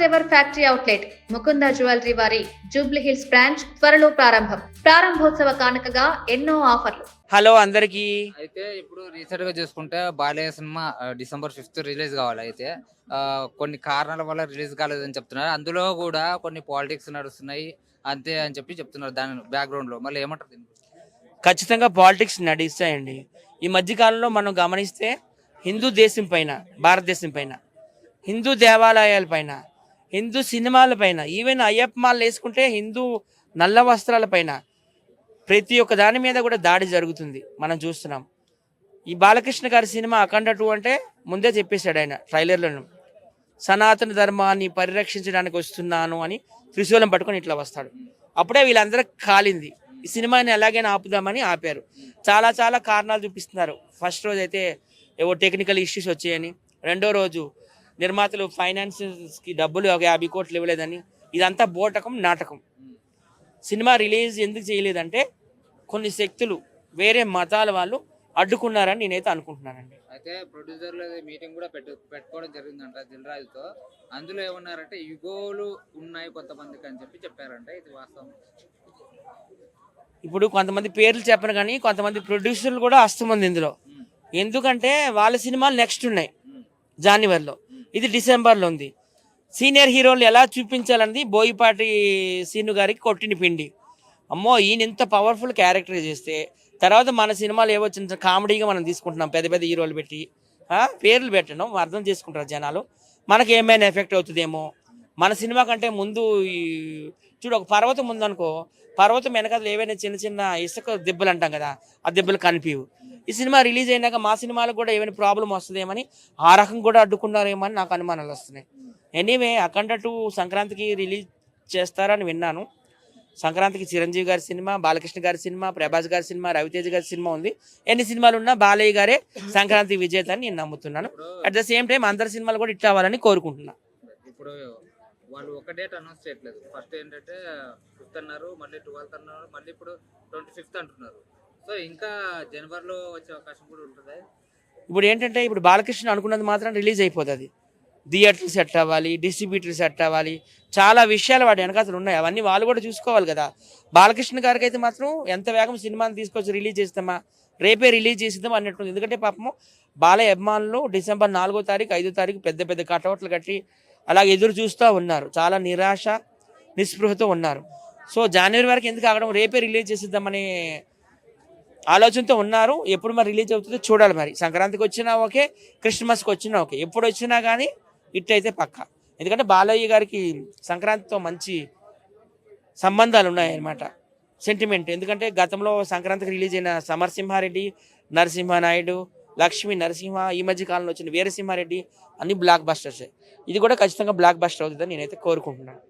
Ever factory outlet Mukunda jewellery వారి Jubilee hills branch త్వరలో ప్రారంభోత్సవ కానుకగా ఎన్నో ఆఫర్లు. హలో అందరికి. అయితే ఇప్పుడు రీసెంట్ గా చూసుకుంటే Balayya cinema December 5th release కావాలి. అయితే కొన్ని కారణాల వల్ల రిలీజ్ కాలేదని చెప్తున్నారు. అందులో కూడా కొన్ని పాలిటిక్స్ నడుస్తున్నాయి అంతే అని చెప్తున్నారు. దాని బ్యాక్గ్రౌండ్ లో మళ్ళీ ఏమంటారు దీని గురించి? ఖచ్చితంగా పాలిటిక్స్ నడుస్తాయండి. ఈ మధ్యకాలంలో మనం గమనిస్తే హిందూ దేశం పైన, భారతదేశం పైన, హిందూ దేవాలయాల పైన, హిందూ సినిమాల పైన, ఈవెన్ అయ్యప్ప మాలలు వేసుకుంటే హిందూ నల్ల వస్త్రాల పైన ప్రతి ఒక్క దాని మీద కూడా దాడి జరుగుతుంది, మనం చూస్తున్నాం. ఈ బాలకృష్ణ గారి సినిమా అఖండ 2 అంటే ముందే చెప్పేశాడు ఆయన ట్రైలర్లను, సనాతన ధర్మాన్ని పరిరక్షించడానికి వస్తున్నాను అని త్రిశూలం పట్టుకొని ఇట్లా వస్తాడు. అప్పుడే వీళ్ళందరూ కాలింది. ఈ సినిమాని ఎలాగైనా ఆపుదామని ఆపారు. చాలా చాలా కారణాలు చూపిస్తున్నారు. ఫస్ట్ రోజు అయితే ఏవో టెక్నికల్ ఇష్యూస్ వచ్చాయని, రెండో రోజు నిర్మాతలు ఫైనాన్స్కి డబ్బులు 50 కోట్లు ఇవ్వలేదని. ఇదంతా బోటకం, నాటకం. సినిమా రిలీజ్ ఎందుకు చేయలేదంటే కొన్ని శక్తులు, వేరే మతాల వాళ్ళు అడ్డుకున్నారని నేనైతే అనుకుంటున్నానండి. అయితే ప్రొడ్యూసర్ల మీటింగ్ కూడా పెట్టుకోవడం జరిగిందంట దిల్ రాజుతో. అందులో ఏమన్నారంటే యుగోలు ఉన్నాయి కొంతమందికి అని చెప్పారంట. ఇది వాస్తవం? ఇప్పుడు కొంతమంది పేర్లు చెప్పను కానీ కొంతమంది ప్రొడ్యూసర్లు కూడా వస్తుంది ఇందులో. ఎందుకంటే వాళ్ళ సినిమాలు నెక్స్ట్ ఉన్నాయి జనవరిలో, ఇది డిసెంబర్లో ఉంది. సీనియర్ హీరోలు ఎలా చూపించాలన్నది బోయిపాటి సీను గారికి కొట్టిన పిండి. అమ్మో, ఈయన ఇంత పవర్ఫుల్ క్యారెక్టర్ చేస్తే తర్వాత మన సినిమాలు ఏవో చిన్న కామెడీగా మనం తీసుకుంటున్నాం, పెద్ద పెద్ద హీరోలు పెట్టి పేర్లు పెట్టడం అర్థం చేసుకుంటారు జనాలు. మనకి ఏమైనా ఎఫెక్ట్ అవుతుందేమో. మన సినిమా కంటే ముందు చూడు, ఒక పర్వతం ఉందనుకో, పర్వతం వెనకాల ఏవైనా చిన్న చిన్న ఇసుక దెబ్బలు అంటాం కదా, ఆ దెబ్బలు కనిపించవు. ఈ సినిమా రిలీజ్ అయినాక మా సినిమాలకు కూడా ఏమైనా ప్రాబ్లం వస్తుందేమని ఆ రకం కూడా అడ్డుకున్నారేమో అని నాకు అనుమానాలు వస్తున్నాయి. ఎనీవే, అఖండ 2 సంక్రాంతికి రిలీజ్ చేస్తారని విన్నాను. సంక్రాంతికి చిరంజీవి గారి సినిమా, బాలకృష్ణ గారి సినిమా, ప్రభాస్ గారి సినిమా, రవితేజ గారి సినిమా ఉంది. ఎన్ని సినిమాలు ఉన్నా బాలయ్య గారే సంక్రాంతి విజేత అని నేను నమ్ముతున్నాను. అట్ ద సేమ్ టైం అందరి సినిమాలు కూడా హిట్ అవ్వాలని కోరుకుంటున్నాను. ఇప్పుడు వాళ్ళు ఒక డేట్ అనౌన్స్ చేయట్లేదు. ఫస్ట్ ఏంటంటే 5th అన్నారు, మళ్ళీ 12th అన్నారు, మళ్ళీ ఇప్పుడు 25th అంటున్నారు. సో ఇంకా జనవరిలో వచ్చే అవకాశం కూడా ఉంటుంది. ఇప్పుడు ఏంటంటే, ఇప్పుడు బాలకృష్ణ అనుకున్నది మాత్రం రిలీజ్ అయిపోతుంది. థియేటర్లు సెట్ అవ్వాలి, డిస్ట్రిబ్యూటర్లు సెట్ అవ్వాలి, చాలా విషయాలు వాటి వెనకాతలు ఉన్నాయి. అవన్నీ వాళ్ళు కూడా చూసుకోవాలి కదా. బాలకృష్ణ గారికి అయితే మాత్రం ఎంత వేగం సినిమాని తీసుకొచ్చి రిలీజ్ చేస్తామా, రేపే రిలీజ్ చేసిద్దాం అన్నట్టుంది. ఎందుకంటే పాపము బాలయ్య అభిమానులు December 4వ తారీఖు 5వ తారీఖు పెద్ద పెద్ద కటౌట్లు కట్టి అలాగే ఎదురు చూస్తూ ఉన్నారు. చాలా నిరాశ నిస్పృహతో ఉన్నారు. సో జనవరి వరకు ఎందుకు ఆగడం, రేపే రిలీజ్ చేసిద్దామనే ఆలోచనతో ఉన్నారు. ఎప్పుడు మరి రిలీజ్ అవుతుందో చూడాలి. మరి సంక్రాంతికి వచ్చినా ఓకే, క్రిస్మస్కి వచ్చినా ఓకే, ఎప్పుడు వచ్చినా కానీ హిట్ అయితే పక్క. ఎందుకంటే బాలయ్య గారికి సంక్రాంతితో మంచి సంబంధాలు ఉన్నాయన్నమాట, సెంటిమెంట్. ఎందుకంటే గతంలో సంక్రాంతికి రిలీజ్ అయిన సమరసింహారెడ్డి, నరసింహనాయుడు, లక్ష్మీ నరసింహ, ఈ మధ్య కాలంలో వచ్చిన వీరసింహారెడ్డి అన్ని బ్లాక్ బస్టర్సే. ఇది కూడా ఖచ్చితంగా బ్లాక్ బస్టర్ అవుతుందని నేనైతే కోరుకుంటున్నాను.